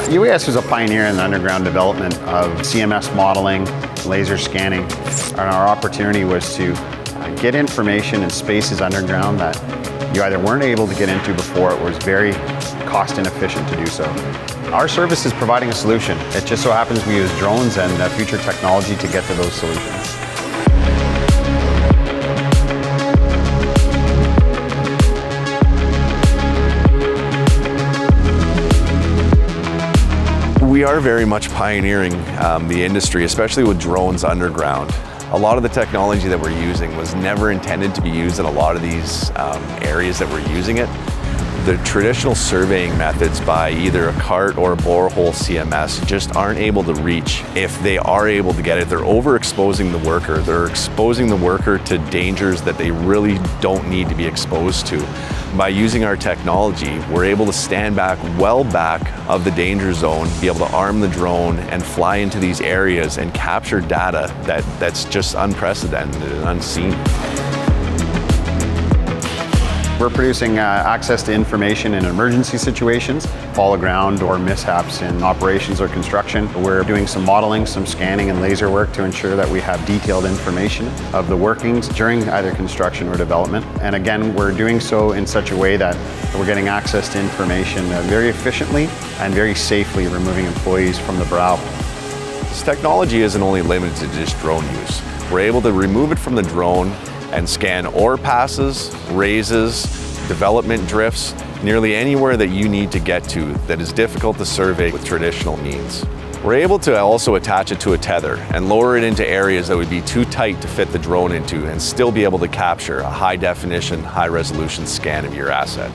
UAS is a pioneer in the underground development of CMS modeling, laser scanning, and our opportunity was to get information in spaces underground that you either weren't able to get into before or was very cost inefficient to do so. Our service is providing a solution. It just so happens we use drones and future technology to get to those solutions. We are very much pioneering the industry, especially with drones underground. A lot of the technology that we're using was never intended to be used in a lot of these areas that we're using it. The traditional surveying methods by either a cart or a borehole CMS just aren't able to reach. If they are able to get it, they're overexposing the worker. They're exposing the worker to dangers that they really don't need to be exposed to. By using our technology, we're able to stand back, well back of the danger zone, be able to arm the drone and fly into these areas and capture data that's just unprecedented and unseen. We're producing access to information in emergency situations, fall of ground or mishaps in operations or construction. We're doing some modeling, some scanning and laser work to ensure that we have detailed information of the workings during either construction or development. And again, we're doing so in such a way that we're getting access to information very efficiently and very safely, removing employees from the brow. This technology isn't only limited to just drone use. We're able to remove it from the drone and scan ore passes, raises, development drifts, nearly anywhere that you need to get to that is difficult to survey with traditional means. We're able to also attach it to a tether and lower it into areas that would be too tight to fit the drone into and still be able to capture a high definition, high resolution scan of your asset.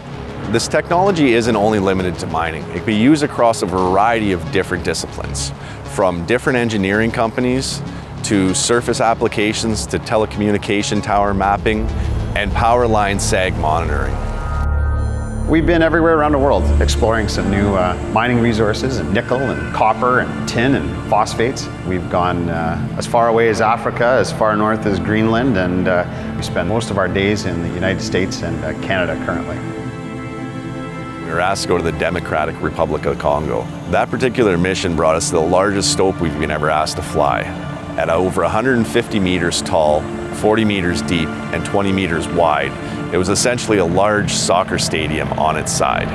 This technology isn't only limited to mining. It can be used across a variety of different disciplines, from different engineering companies to surface applications, to telecommunication tower mapping, and power line sag monitoring. We've been everywhere around the world exploring some new mining resources in nickel and copper and tin and phosphates. We've gone as far away as Africa, as far north as Greenland, and we spend most of our days in the United States and Canada currently. We were asked to go to the Democratic Republic of Congo. That particular mission brought us to the largest stope we've been ever asked to fly. At over 150 meters tall, 40 meters deep, and 20 meters wide, it was essentially a large soccer stadium on its side.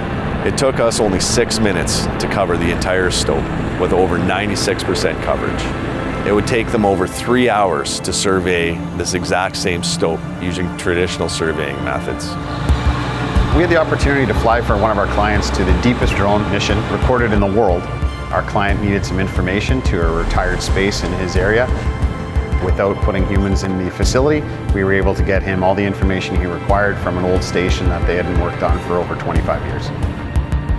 It took us only 6 minutes to cover the entire stope with over 96% coverage. It would take them over 3 hours to survey this exact same stope using traditional surveying methods. We had the opportunity to fly for one of our clients to the deepest drone mission recorded in the world. Our client needed some information to a retired space in his area. Without putting humans in the facility, we were able to get him all the information he required from an old station that they hadn't worked on for over 25 years.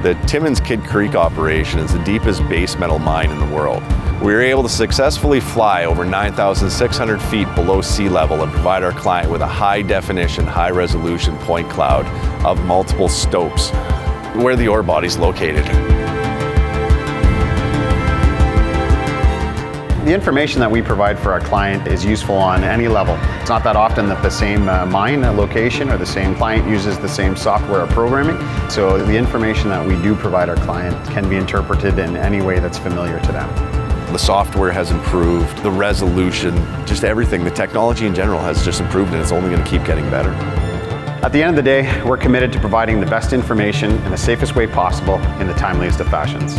The Timmins Kidd Creek operation is the deepest base metal mine in the world. We were able to successfully fly over 9,600 feet below sea level and provide our client with a high definition, high resolution point cloud of multiple stopes where the ore body is located. The information that we provide for our client is useful on any level. It's not that often that the same mine location or the same client uses the same software or programming. So the information that we do provide our client can be interpreted in any way that's familiar to them. The software has improved, the resolution, just everything. The technology in general has just improved and it's only going to keep getting better. At the end of the day, we're committed to providing the best information in the safest way possible in the timeliest of fashions.